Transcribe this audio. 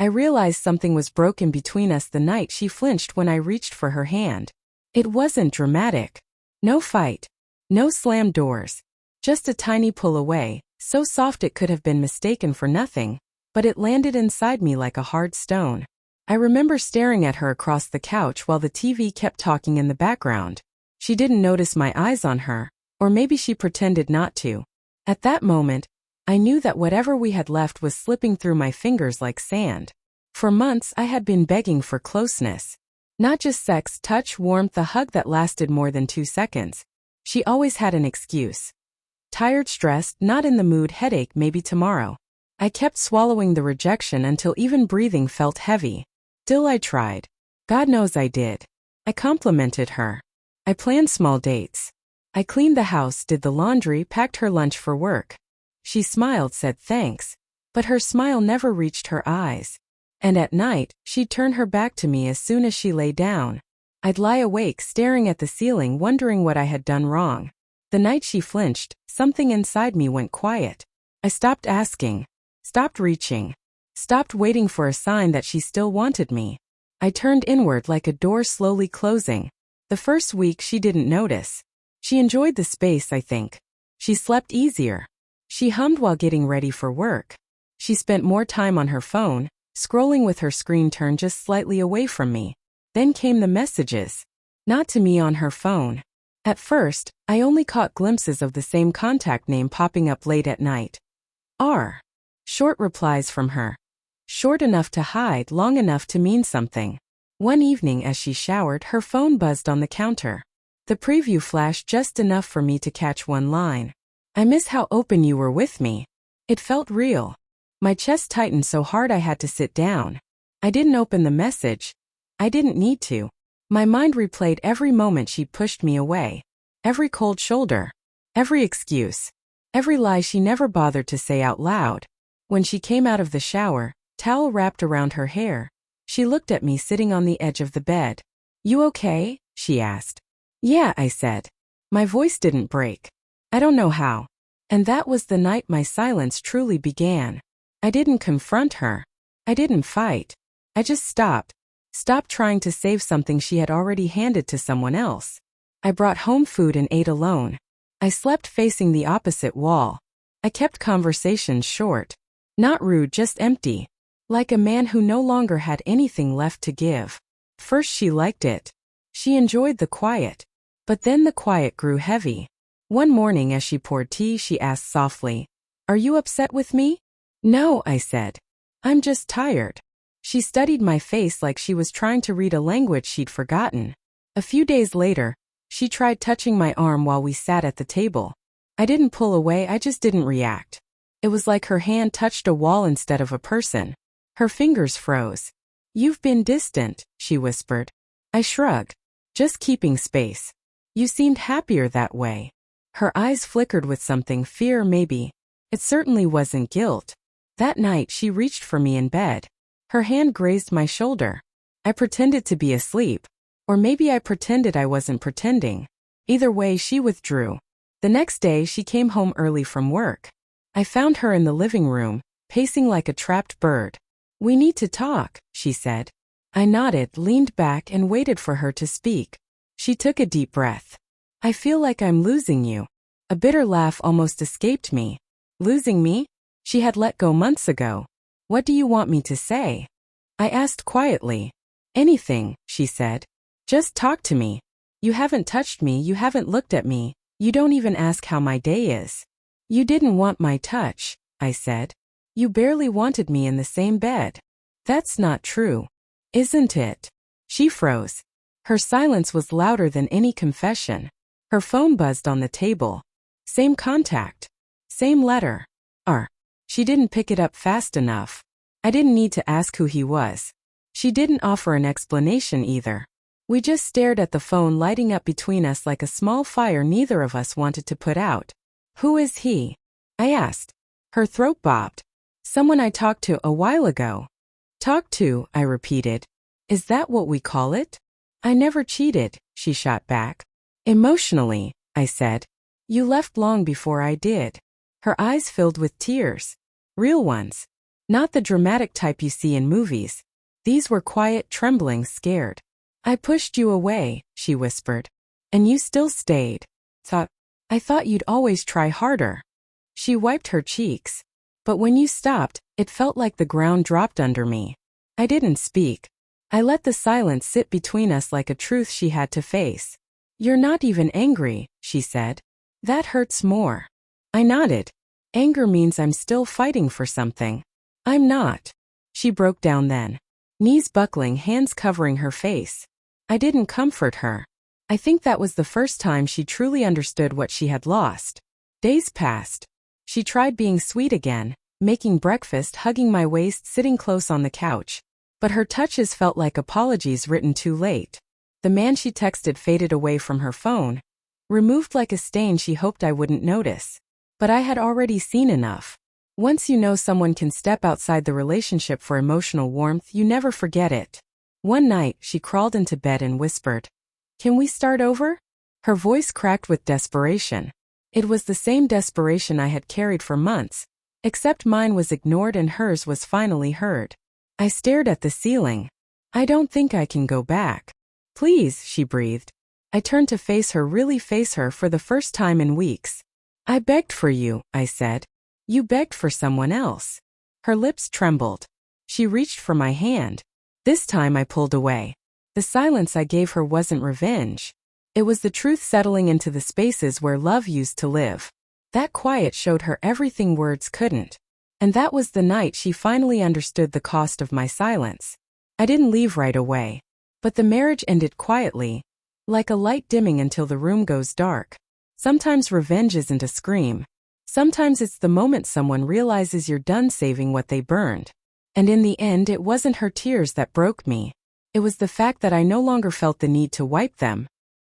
I realized something was broken between us the night she flinched when I reached for her hand. It wasn't dramatic. No fight. No slammed doors. Just a tiny pull away, so soft it could have been mistaken for nothing, but it landed inside me like a hard stone. I remember staring at her across the couch while the TV kept talking in the background. She didn't notice my eyes on her, or maybe she pretended not to. At that moment, I knew that whatever we had left was slipping through my fingers like sand. For months I had been begging for closeness. Not just sex, touch, warmth, a hug that lasted more than 2 seconds. She always had an excuse. Tired, stressed, not in the mood, headache, maybe tomorrow. I kept swallowing the rejection until even breathing felt heavy. Still I tried. God knows I did. I complimented her. I planned small dates. I cleaned the house, did the laundry, packed her lunch for work. She smiled, said thanks, but her smile never reached her eyes. And at night, she'd turn her back to me as soon as she lay down. I'd lie awake staring at the ceiling, wondering what I had done wrong. The night she flinched, something inside me went quiet. I stopped asking, stopped reaching, stopped waiting for a sign that she still wanted me. I turned inward like a door slowly closing. The first week she didn't notice. She enjoyed the space, I think. She slept easier. She hummed while getting ready for work. She spent more time on her phone, scrolling with her screen turned just slightly away from me. Then came the messages. Not to me on her phone. At first, I only caught glimpses of the same contact name popping up late at night. R. Short replies from her. Short enough to hide, long enough to mean something. One evening as she showered, her phone buzzed on the counter. The preview flashed just enough for me to catch one line. I miss how open you were with me. It felt real. My chest tightened so hard I had to sit down. I didn't open the message. I didn't need to. My mind replayed every moment she pushed me away. Every cold shoulder. Every excuse. Every lie she never bothered to say out loud. When she came out of the shower, towel wrapped around her hair, she looked at me sitting on the edge of the bed. You okay? She asked. Yeah, I said. My voice didn't break. I don't know how. And that was the night my silence truly began. I didn't confront her. I didn't fight. I just stopped. Stopped trying to save something she had already handed to someone else. I brought home food and ate alone. I slept facing the opposite wall. I kept conversations short. Not rude, just empty. Like a man who no longer had anything left to give. First she liked it. She enjoyed the quiet. But then the quiet grew heavy. One morning as she poured tea, she asked softly, "Are you upset with me?" "No," I said. "I'm just tired." She studied my face like she was trying to read a language she'd forgotten. A few days later, she tried touching my arm while we sat at the table. I didn't pull away, I just didn't react. It was like her hand touched a wall instead of a person. Her fingers froze. "You've been distant," she whispered. I shrugged. "Just keeping space. You seemed happier that way." Her eyes flickered with something, fear maybe. It certainly wasn't guilt. That night she reached for me in bed. Her hand grazed my shoulder. I pretended to be asleep. Or maybe I pretended I wasn't pretending. Either way, she withdrew. The next day she came home early from work. I found her in the living room, pacing like a trapped bird. "We need to talk," she said. I nodded, leaned back, and waited for her to speak. She took a deep breath. "I feel like I'm losing you." A bitter laugh almost escaped me. Losing me? She had let go months ago. "What do you want me to say?" I asked quietly. "Anything," she said. "Just talk to me. You haven't touched me, you haven't looked at me, you don't even ask how my day is." "You didn't want my touch," I said. "You barely wanted me in the same bed." "That's not true." "Isn't it?" She froze. Her silence was louder than any confession. Her phone buzzed on the table. Same contact. Same letter. R. She didn't pick it up fast enough. I didn't need to ask who he was. She didn't offer an explanation either. We just stared at the phone lighting up between us like a small fire neither of us wanted to put out. "Who is he?" I asked. Her throat bobbed. "Someone I talked to a while ago." "Talked to," I repeated. "Is that what we call it?" "I never cheated," she shot back. "Emotionally," I said. "You left long before I did." Her eyes filled with tears. Real ones. Not the dramatic type you see in movies. These were quiet, trembling, scared. I pushed you away, she whispered. And you still stayed. I thought you'd always try harder. She wiped her cheeks. But when you stopped, it felt like the ground dropped under me. I didn't speak. I let the silence sit between us like a truth she had to face. You're not even angry, she said. That hurts more. I nodded. Anger means I'm still fighting for something. I'm not. She broke down then. Knees buckling, hands covering her face. I didn't comfort her. I think that was the first time she truly understood what she had lost. Days passed. She tried being sweet again, making breakfast, hugging my waist, sitting close on the couch. But her touches felt like apologies written too late. The man she texted faded away from her phone, removed like a stain she hoped I wouldn't notice. But I had already seen enough. Once you know someone can step outside the relationship for emotional warmth, you never forget it. One night, she crawled into bed and whispered, "Can we start over?" Her voice cracked with desperation. It was the same desperation I had carried for months, except mine was ignored and hers was finally heard. I stared at the ceiling. I don't think I can go back. Please, she breathed. I turned to face her, really face her for the first time in weeks. I begged for you, I said. You begged for someone else. Her lips trembled. She reached for my hand. This time I pulled away. The silence I gave her wasn't revenge. It was the truth settling into the spaces where love used to live. That quiet showed her everything words couldn't. And that was the night she finally understood the cost of my silence. I didn't leave right away. But the marriage ended quietly, like a light dimming until the room goes dark. Sometimes revenge isn't a scream. Sometimes it's the moment someone realizes you're done saving what they burned. And in the end, it wasn't her tears that broke me. It was the fact that I no longer felt the need to wipe them,